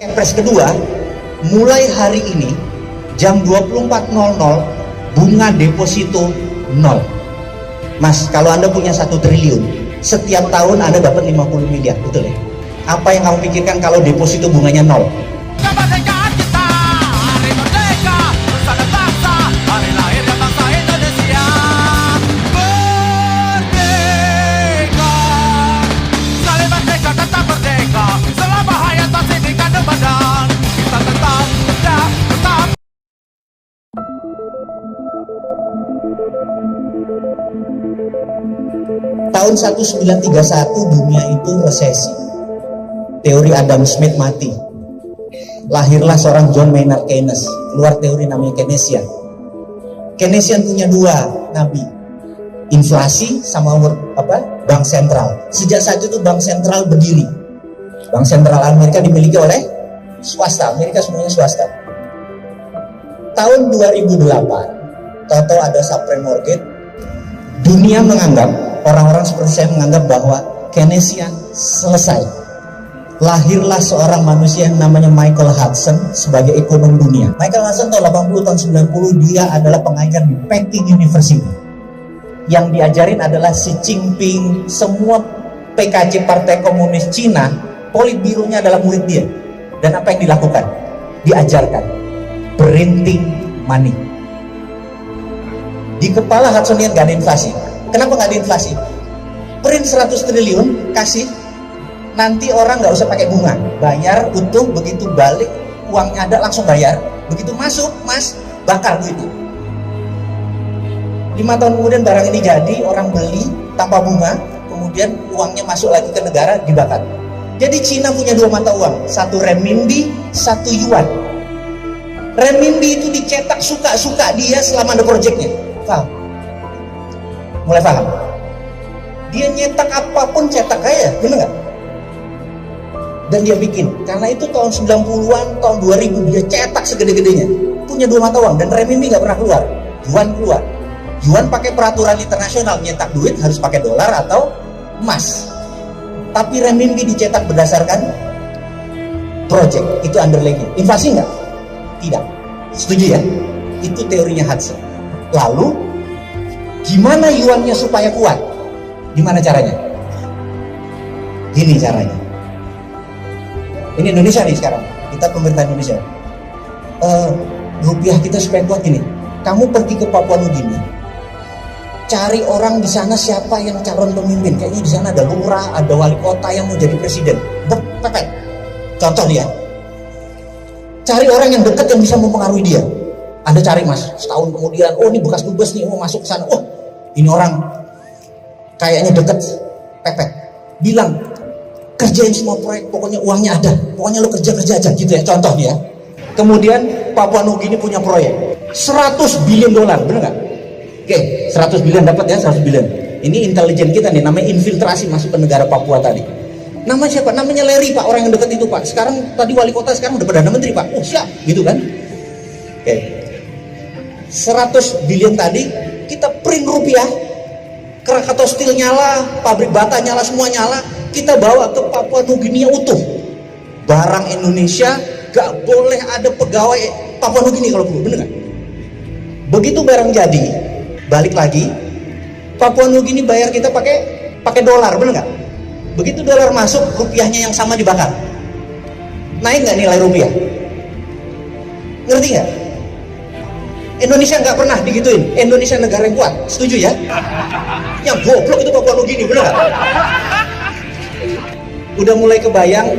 Kepres kedua, mulai hari ini jam 24.00 bunga deposito 0. Mas, kalau Anda punya 1 triliun, setiap tahun Anda dapat 50 miliar, betul ya? Apa yang kamu pikirkan kalau deposito bunganya 0? Kemerdekaan kita, hari merdeka, bersama bangsa, hari lahirnya bangsa Indonesia. Merdeka, sekali merdeka tetap merdeka, selama hayat masih dikandung badan, kita tetap muda, tetap. Tahun 1931 dunia itu resesi. Teori Adam Smith mati. Lahirlah seorang John Maynard Keynes, keluar teori namanya Keynesian. Keynesian punya 2 nabi, inflasi sama bank sentral. Sejak saat itu bank sentral berdiri. Bank sentral Amerika dimiliki oleh swasta, Amerika semuanya swasta. Tahun 2008, tahu-tahu ada subprime mortgage. Dunia menganggap, orang-orang seperti saya menganggap bahwa Keynesian selesai. Lahirlah seorang manusia yang namanya Michael Hudson sebagai ekonom dunia. Michael Hudson tahun 80, tahun 90 dia adalah pengajar di Peking University. Yang diajarin adalah Xi Jinping, semua PKC Partai Komunis Cina, politbironya adalah murid dia. Dan apa yang dilakukan? Diajarkan printing money. Di kepala Hudsonian gak ada inflasi. Kenapa gak ada inflasi? Print 100 triliun, kasih. Nanti orang nggak usah pakai bunga, bayar utuh, begitu balik uangnya ada langsung bayar, begitu masuk mas bakar duitnya. 5 tahun kemudian barang ini jadi, orang beli tanpa bunga, kemudian uangnya masuk lagi ke negara, dibakar. Jadi Cina punya 2 mata uang, 1 renminbi, 1 yuan. Renminbi itu dicetak suka-suka dia selama ada proyeknya. Paham? Mulai paham? Dia nyetak apapun cetak kaya, bener nggak? Dan dia bikin, karena itu tahun 90-an, tahun 2000 dia cetak segede-gedenya, punya 2 mata uang, dan renminbi nggak pernah keluar, yuan keluar. Yuan pakai peraturan internasional, nyetak duit harus pakai dolar atau emas. Tapi renminbi dicetak berdasarkan project, itu underlying-nya. Inflasi nggak? Tidak. Setuju ya? Itu teorinya Hudson. Lalu, gimana yuannya supaya kuat? Gimana caranya? Gini caranya. Ini Indonesia nih sekarang, kita pemerintah Indonesia. Rupiah kita supaya kuat gini. Kamu pergi ke Papua Nugini, cari orang di sana siapa yang calon pemimpin. Kayaknya di sana ada lurah, ada wali kota yang mau jadi presiden. Pepet. Contoh dia. Cari orang yang dekat yang bisa mempengaruhi dia. Anda cari mas, setahun kemudian, oh ini bekas dubes nih, mau masuk ke sana. Oh ini orang kayaknya deket, pepet. Bilang, kerjain semua proyek, pokoknya uangnya ada, pokoknya lo kerja aja gitu ya, contohnya ya. Kemudian Papua Nugini punya proyek $100 billion, bener nggak? Oke, 100 billion dapat ya, 100 billion. Ini intelijen kita nih, namanya infiltrasi masuk ke negara Papua tadi. Nama siapa? Namanya Larry pak, orang yang dekat itu pak. Sekarang tadi wali kota, sekarang udah perdana menteri pak. Oh siap, gitu kan? Oke, 100 billion tadi kita print rupiah, Krakatau Steel nyala, pabrik bata nyala, semua nyala. Kita bawa ke Papua Nugini utuh. Barang Indonesia gak boleh ada pegawai Papua Nugini kalau perlu, bener gak? Begitu barang jadi, balik lagi, Papua Nugini bayar kita pakai dolar, bener gak? Begitu dolar masuk, rupiahnya yang sama dibakar. Naik gak nilai rupiah? Ngerti gak? Indonesia nggak pernah digituin. Indonesia negara yang kuat, setuju ya? Yang goblok itu Papua Nugini, bener gak? Udah mulai kebayang,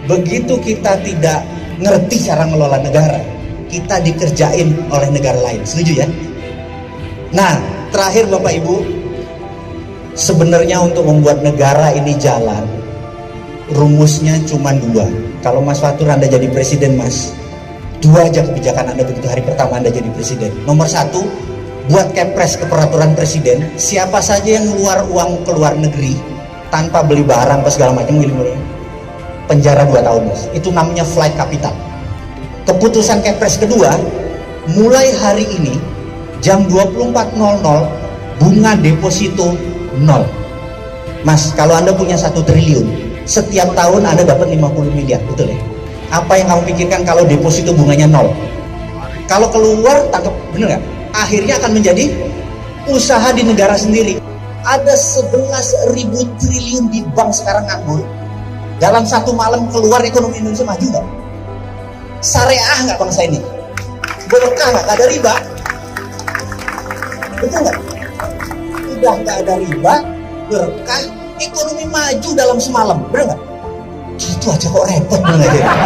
begitu kita tidak ngerti cara ngelola negara, kita dikerjain oleh negara lain, setuju ya? Nah, terakhir Bapak Ibu, sebenarnya untuk membuat negara ini jalan, rumusnya cuma 2. Kalau Mas Fatur Anda jadi presiden Mas, 2 aja kebijakan Anda begitu hari pertama Anda jadi presiden. Nomor 1, buat kepres ke peraturan presiden, siapa saja yang ngeluar uang ke luar negeri tanpa beli barang apa segala macam, penjara 2 tahun mas. Itu namanya flight capital. Keputusan kepres kedua, mulai hari ini jam 24.00 bunga deposito 0. Mas, kalau Anda punya 1 triliun, setiap tahun Anda dapat 50 miliar, betul ya? Apa yang kamu pikirkan kalau deposito bunganya 0? Kalau keluar, tangkap, bener nggak? Akhirnya akan menjadi usaha di negara sendiri. Ada 11.000 triliun di bank sekarang nganggur. Dalam satu malam keluar, ekonomi Indonesia maju nggak? Syariah nggak bangsa ini? Berkah nggak? Nggak ada riba. Betul nggak? Udah nggak ada riba, berkah, ekonomi maju dalam semalam. Bener nggak? Gitu aja kok repot, bener nggak?